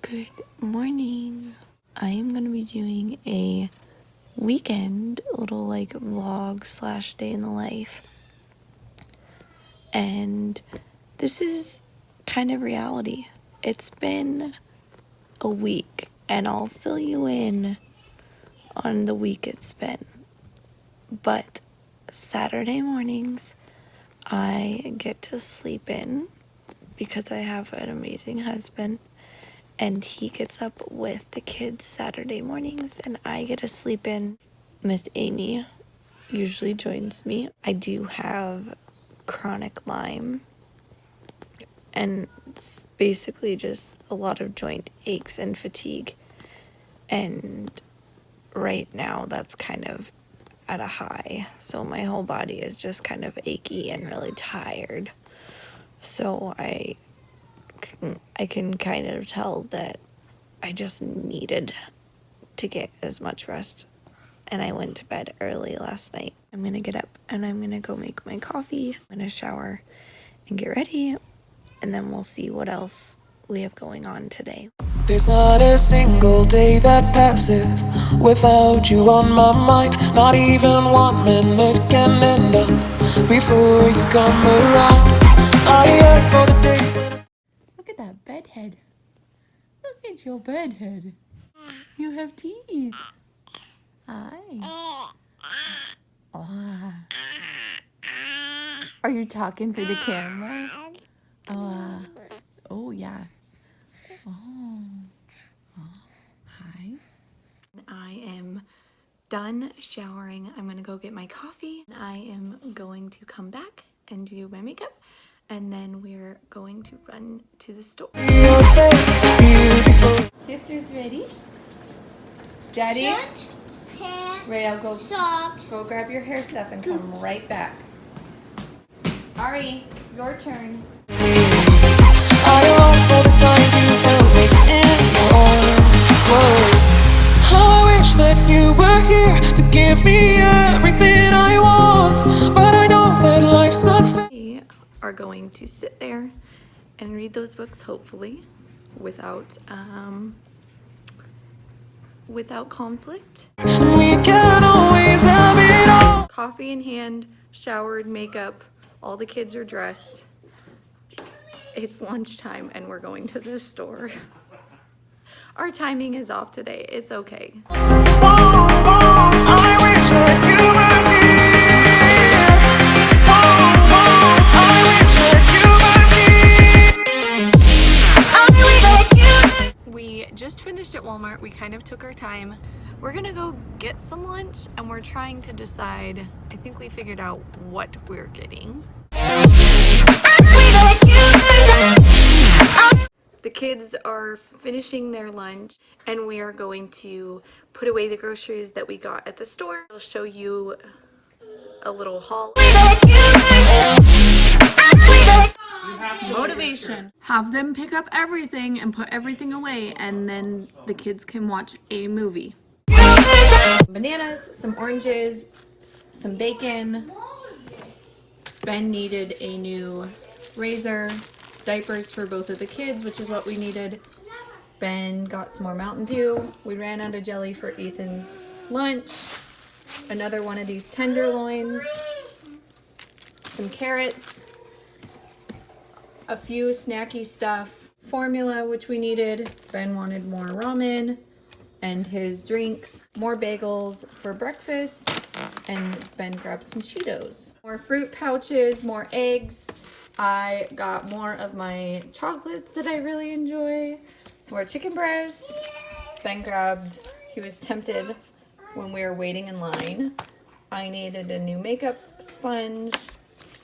Good morning. I am going to be doing a weekend little vlog / day in the life. And this is kind of reality. It's been a week and I'll fill you in on the week it's been. But Saturday mornings I get to sleep in because I have an amazing husband. And he gets up with the kids Saturday mornings and I get to sleep in. Miss Amy usually joins me. I do have chronic Lyme and it's basically just a lot of joint aches and fatigue. And right now that's kind of at a high. So my whole body is just kind of achy and really tired. So I can kind of tell that I just needed to get as much rest, and I went to bed early last night. I'm gonna get up and I'm gonna go make my coffee. I'm gonna shower and get ready, and then we'll see what else we have going on today. There's not a single day that passes without you on my mind. Not even 1 minute can end up before you come around. I yearn for the days when Look at that bedhead. Look at your bedhead. You have teeth. Hi. Are you talking for the camera? Oh yeah. Hi. I am done showering. I'm gonna go get my coffee. I am going to come back and do my makeup, and then we're going to run to the store. Sister's ready. Daddy? Shirt, pants, Ray, I'll go socks. Go grab your hair stuff and come right back. Ari, your turn. I long for the time you held me in your arms. Whoa. How I wish that you were here to give me everything I want, but I know that life's unfair. We are going to sit there and read those books, hopefully, without conflict. We can always have it all. Coffee in hand, showered, makeup, all the kids are dressed. It's lunchtime and we're going to the store. Our timing is off today. It's okay. I wish that you were here. We just finished at Walmart. We kind of took our time. We're gonna go get some lunch and we're trying to decide. I think we figured out what we're getting. The kids are finishing their lunch and we are going to put away the groceries that we got at the store. I'll show you a little haul. Motivation. Have them pick up everything and put everything away, and then the kids can watch a movie. Bananas, some oranges, some bacon. Ben needed a new razor, diapers for both of the kids, which is what we needed. Ben got some more Mountain Dew. We ran out of jelly for Ethan's lunch. Another one of these tenderloins, some carrots, a few snacky stuff, formula, which we needed. Ben wanted more ramen and his drinks, more bagels for breakfast, and Ben grabbed some Cheetos. More fruit pouches, more eggs. I got more of my chocolates that I really enjoy. Some more chicken breasts. Ben grabbed, he was tempted when we were waiting in line. I needed a new makeup sponge,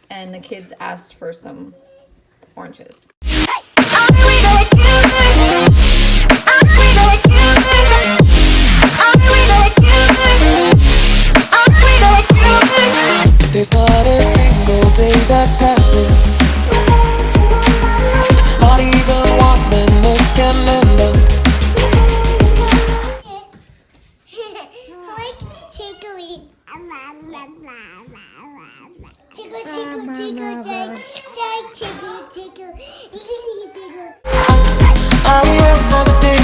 and the kids asked for some oranges. There's not a single day that passes, not even 1 minute can end up. Like tickling. Tickle, tickle, tickle, tickle, tickle, tickle, tickle. I yearn for the day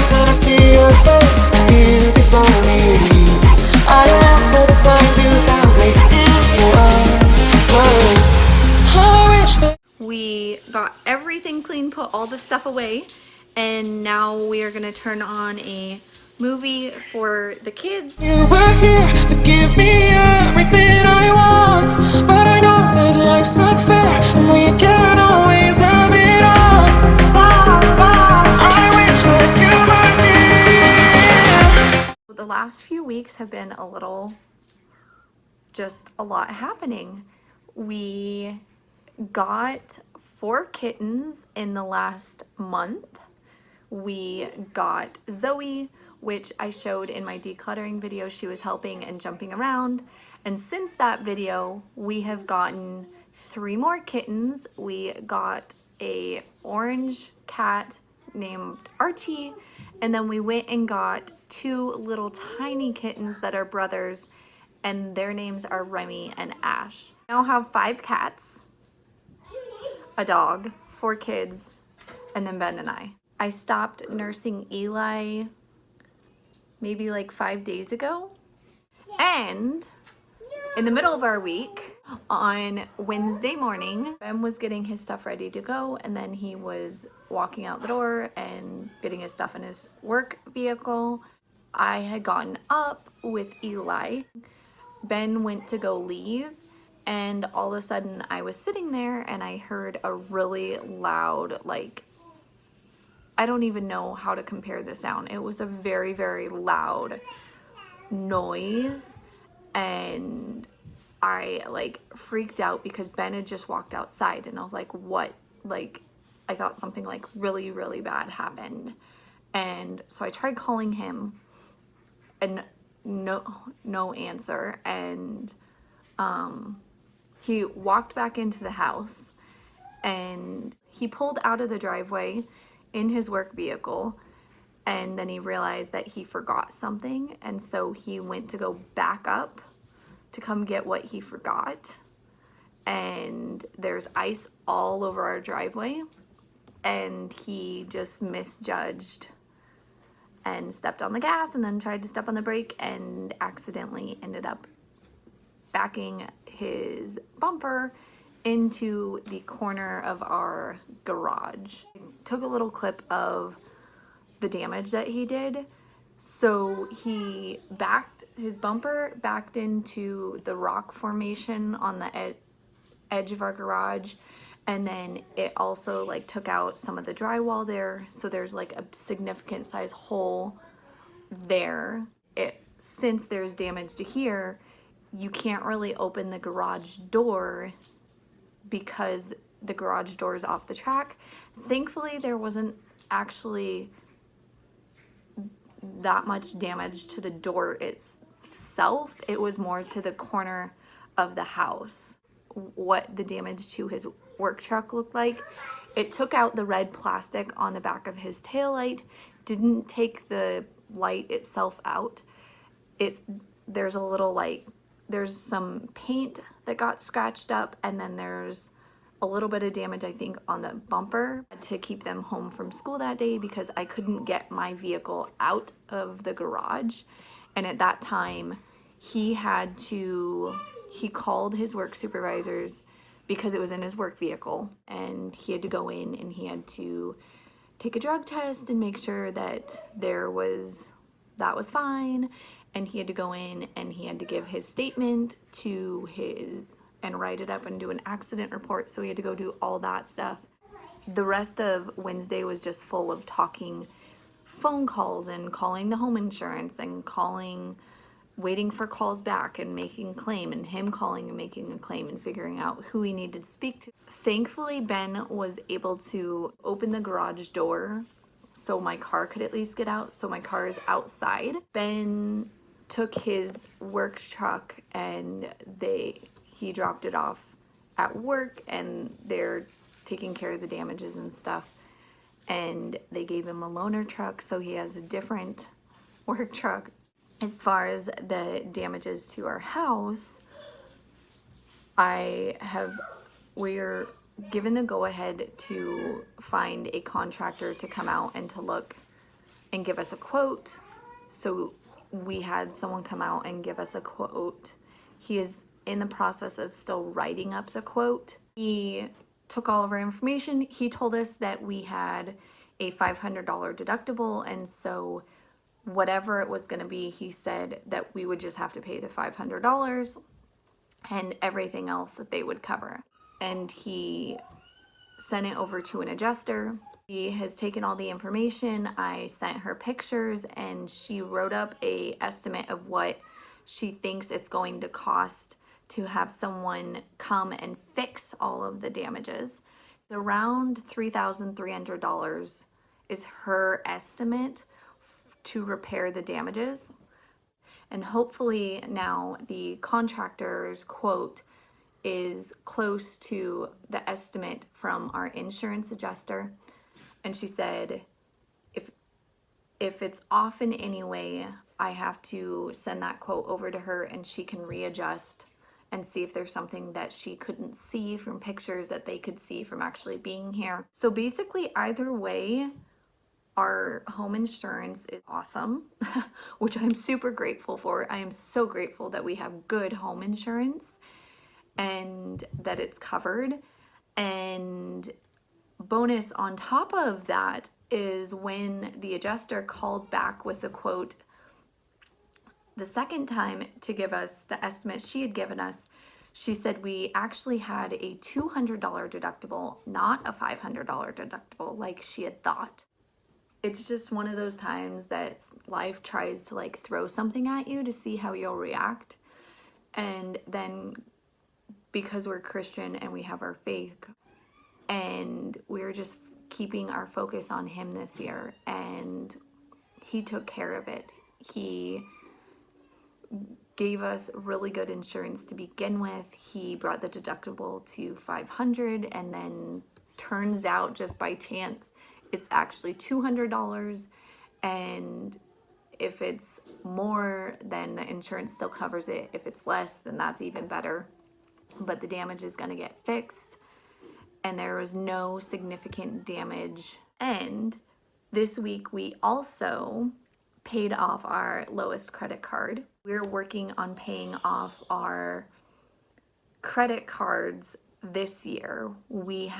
put all the stuff away, and now we are gonna turn on a movie for the kids. You were here to give me everything I want, but I know that life's unfair and we can't always have it all. I wish that you were here. The last few weeks have been a lot happening. We got 4 kittens in the last month. We got Zoe, which I showed in my decluttering video. She was helping and jumping around. And since that video, we have gotten 3 more kittens. We got a orange cat named Archie, and then we went and got 2 little tiny kittens that are brothers, and their names are Remy and Ash. I now have 5 cats, a dog, 4 kids, and then Ben and I. I stopped nursing Eli maybe like 5 days ago, and in the middle of our week, on Wednesday morning, Ben was getting his stuff ready to go, and then he was walking out the door and getting his stuff in his work vehicle. I had gotten up with Eli. Ben went to go leave, and all of a sudden I was sitting there and I heard a really loud, like, I don't even know how to compare the sound. It was a very, very loud noise, and I like freaked out because Ben had just walked outside, and I was like, what? Like, I thought something like really, really bad happened. And so I tried calling him, and no answer. And he walked back into the house, and he pulled out of the driveway in his work vehicle, and then he realized that he forgot something, and so he went to go back up to come get what he forgot, and there's ice all over our driveway, and he just misjudged and stepped on the gas and then tried to step on the brake and accidentally ended up backing his bumper into the corner of our garage. I took a little clip of the damage that he did. So he his bumper backed into the rock formation on the edge of our garage, and then it also like took out some of the drywall there, so there's like a significant size hole there. Since there's damage to here, you can't really open the garage door because the garage door is off the track. Thankfully, there wasn't actually that much damage to the door itself. It was more to the corner of the house. What the damage to his work truck looked like, it took out the red plastic on the back of his taillight, didn't take the light itself out. There's a little like, there's some paint that got scratched up, and then there's a little bit of damage, I think, on the bumper. I had to keep them home from school that day because I couldn't get my vehicle out of the garage. And at that time, he called his work supervisors because it was in his work vehicle, and he had to go in and he had to take a drug test and make sure that that was fine. And he had to go in and he had to give his statement and write it up and do an accident report. So he had to go do all that stuff. The rest of Wednesday was just full of talking phone calls and calling the home insurance and waiting for calls back and making a claim, and him calling and making a claim and figuring out who he needed to speak to. Thankfully, Ben was able to open the garage door so my car could at least get out. So my car is outside. Ben took his work truck and he dropped it off at work, and they're taking care of the damages and stuff. And they gave him a loaner truck, so he has a different work truck. As far as the damages to our house, we're given the go-ahead to find a contractor to come out and to look and give us a quote. So we had someone come out and give us a quote. He is in the process of still writing up the quote. He took all of our information. He told us that we had a $500 deductible, and so whatever it was going to be, he said that we would just have to pay the $500 and everything else that they would cover. And he sent it over to an adjuster. She has taken all the information. I sent her pictures, and she wrote up a estimate of what she thinks it's going to cost to have someone come and fix all of the damages. Around $3,300 is her estimate to repair the damages. And hopefully now the contractor's quote is close to the estimate from our insurance adjuster. And she said, if it's off in any way, I have to send that quote over to her and she can readjust and see if there's something that she couldn't see from pictures that they could see from actually being here. So basically, either way, our home insurance is awesome, which I'm super grateful for. I am so grateful that we have good home insurance and that it's covered. And bonus on top of that is when the adjuster called back with the quote the second time to give us the estimate she had given us, she said we actually had a $200 deductible, not a $500 deductible like she had thought. It's just one of those times that life tries to like throw something at you to see how you'll react. And then because we're Christian and we have our faith, and we're just keeping our focus on him this year, and he took care of it. He gave us really good insurance to begin with. He brought the deductible to $500, and then turns out just by chance it's actually $200. And if it's more, then the insurance still covers it. If it's less, then that's even better. But the damage is going to get fixed, and there was no significant damage. And this week we also paid off our lowest credit card. We're working on paying off our credit cards this year. We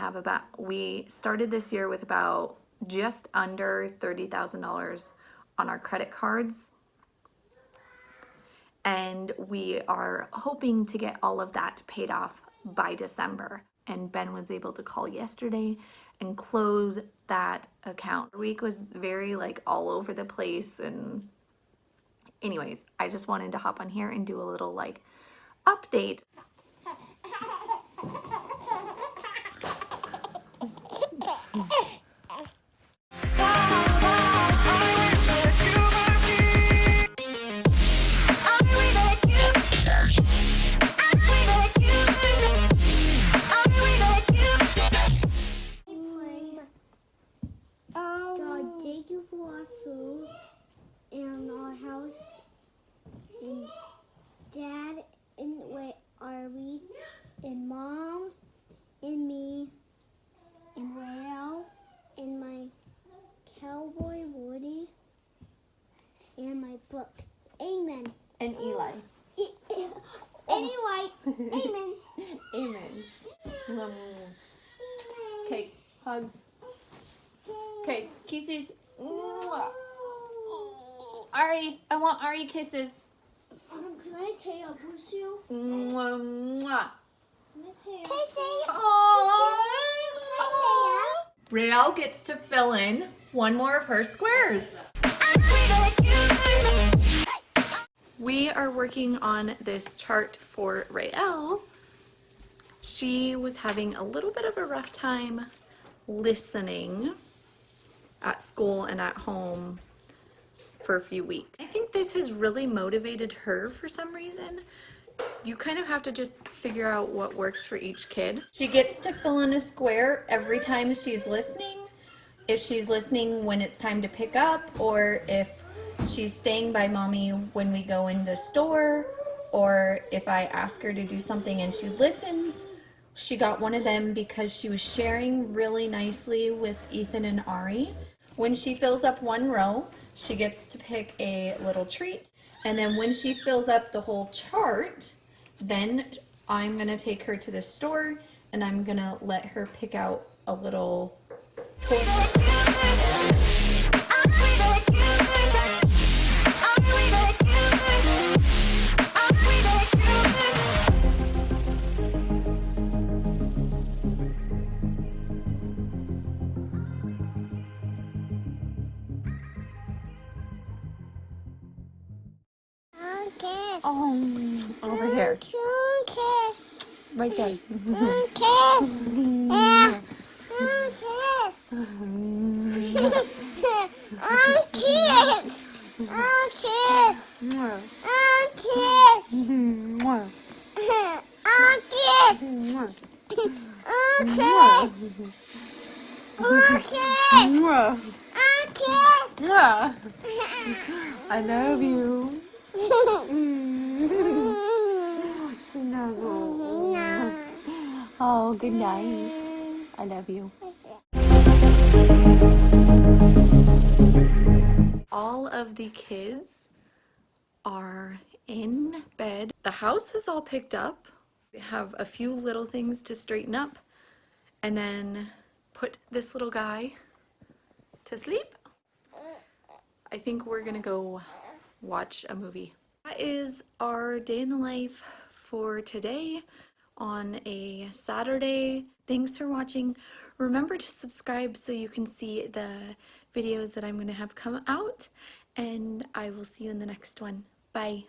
started this year with about just under $30,000 on our credit cards. And we are hoping to get all of that paid off by December. And Ben was able to call yesterday and close that account. The week was very like all over the place, and anyways, I just wanted to hop on here and do a little like update. God, thank you for our food and our house, and Dad, and Ari, and Mom, and me, and Rael, and my cowboy Woody, and my book. Amen. And Eli. Anyway, amen. Amen. Okay, hugs. Okay, kisses. Ari, I want Ari kisses. Can I tell you a push you? Mwah, mwah. Can I tell you? Rael gets to fill in one more of her squares. We are working on this chart for Rael. She was having a little bit of a rough time listening at school and at home for a few weeks. I think this has really motivated her for some reason. You kind of have to just figure out what works for each kid. She gets to fill in a square every time she's listening. If she's listening when it's time to pick up, or if she's staying by mommy when we go in the store, or if I ask her to do something and she listens. She got one of them because she was sharing really nicely with Ethan and Ari. When she fills up one row, she gets to pick a little treat. And then when she fills up the whole chart, then I'm gonna take her to the store and I'm gonna let her pick out a little toy. Kiss. Over here. Kiss. Right there. Kiss. Yeah. Kiss. Kiss. Kiss. Kiss. Kiss. Kiss. Kiss. I love you. Snuggle. Oh, good night. I love you. All of the kids are in bed. The house is all picked up. We have a few little things to straighten up and then put this little guy to sleep. I think we're gonna go watch a movie. That is our day in the life for today on a Saturday. Thanks for watching. Remember to subscribe so you can see the videos that I'm going to have come out, and I will see you in the next one. Bye.